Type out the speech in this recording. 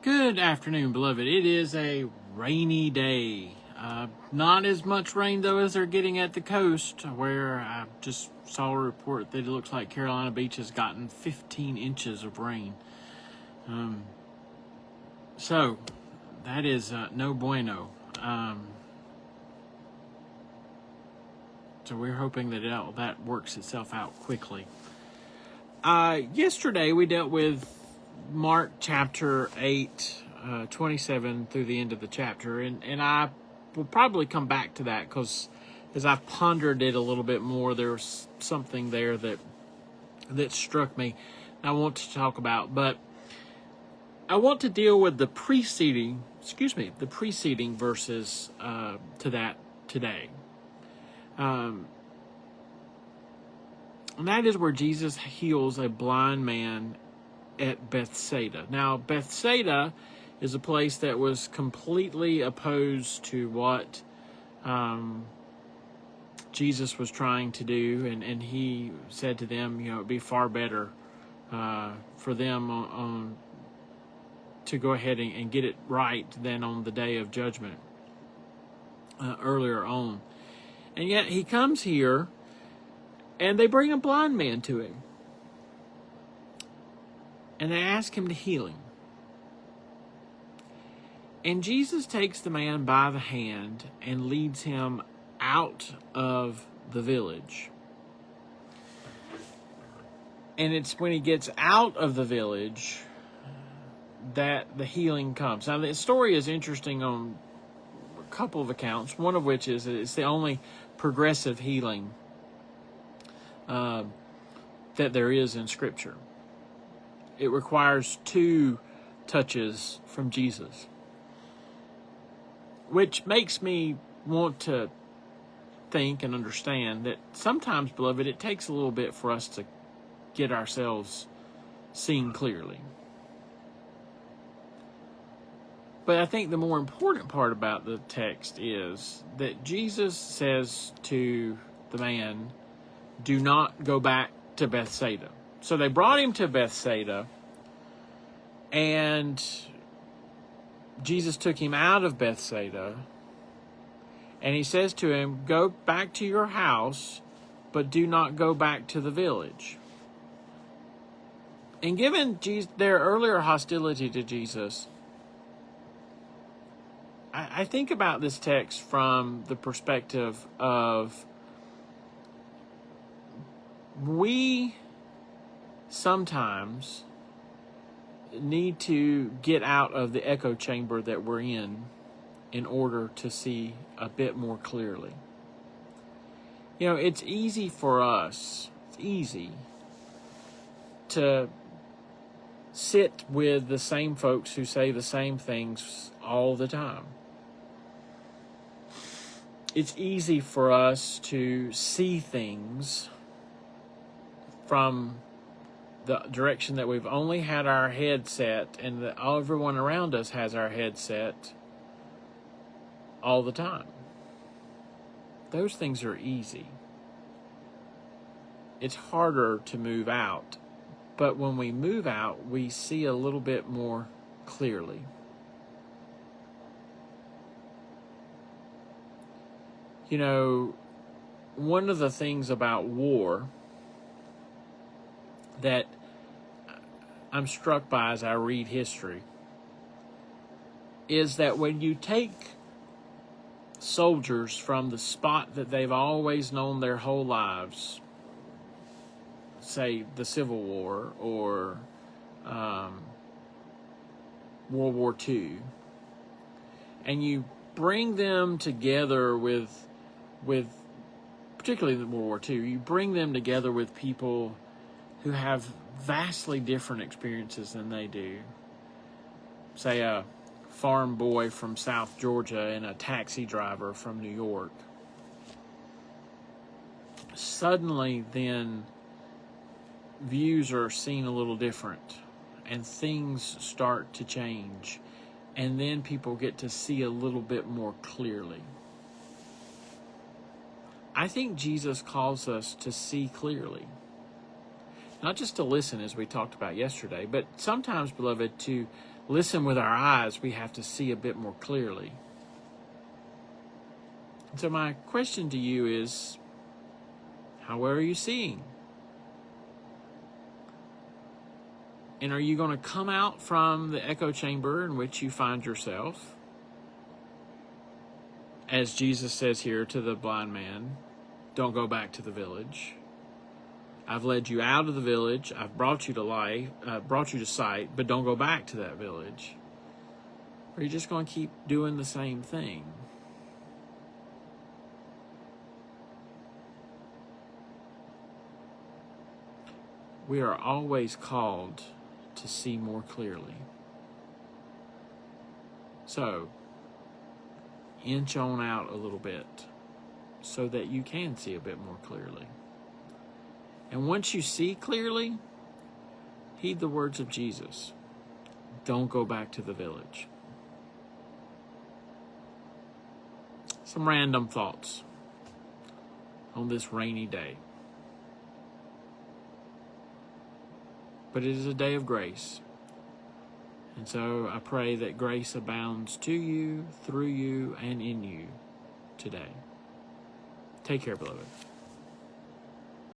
Good afternoon, beloved. It is a rainy day. Not as much rain, though, as they're getting at the coast, where I just saw a report that it looks like Carolina Beach has gotten 15 inches of rain. So, that is no bueno. So we're hoping that that works itself out quickly. Yesterday, we dealt with Mark chapter 8, 27 through the end of the chapter, and I will probably come back to that because as I pondered it a little bit more, there was something there that struck me I want to talk about. But I want to deal with the preceding verses to that today. And that is where Jesus heals a blind man at Bethsaida. Now, Bethsaida is a place that was completely opposed to what Jesus was trying to do, and he said to them, it'd be far better for them to go ahead and get it right than on the day of judgment earlier on. And yet he comes here, and they bring a blind man to him. And they ask him to heal him. And Jesus takes the man by the hand and leads him out of the village. And it's when he gets out of the village that the healing comes. Now, the story is interesting on a couple of accounts, one of which is it's the only progressive healing that there is in Scripture. It requires 2 touches from Jesus, which makes me want to think and understand that sometimes, beloved, it takes a little bit for us to get ourselves seen clearly. But I think the more important part about the text is that Jesus says to the man, do not go back to Bethsaida. So they brought him to Bethsaida, and Jesus took him out of Bethsaida, and he says to him, go back to your house, but do not go back to the village. And given their earlier hostility to Jesus, I think about this text from the perspective of we sometimes need to get out of the echo chamber that we're in order to see a bit more clearly. It's easy for us, to sit with the same folks who say the same things all the time. It's easy for us to see things from the direction that we've only had our head set, and that everyone around us has our head set all the time. Those things are easy. It's harder to move out, but when we move out, we see a little bit more clearly. One of the things about war that I'm struck by as I read history is that when you take soldiers from the spot that they've always known their whole lives, say the Civil War or World War II, and you bring them together with particularly in World War II, you bring them together with people who have vastly different experiences than they do. Say a farm boy from South Georgia and a taxi driver from New York. Suddenly, then, views are seen a little different, and things start to change, and then people get to see a little bit more clearly. I think Jesus calls us to see clearly. Not just to listen, as we talked about yesterday, but sometimes, beloved, to listen with our eyes, we have to see a bit more clearly. And so my question to you is, how well are you seeing? And are you going to come out from the echo chamber in which you find yourself? As Jesus says here to the blind man, don't go back to the village. I've led you out of the village. I've brought you to life, brought you to sight, but don't go back to that village. Or are you just going to keep doing the same thing? We are always called to see more clearly. So, inch on out a little bit so that you can see a bit more clearly. And once you see clearly, heed the words of Jesus. Don't go back to the village. Some random thoughts on this rainy day. But it is a day of grace. And so I pray that grace abounds to you, through you, and in you today. Take care, beloved.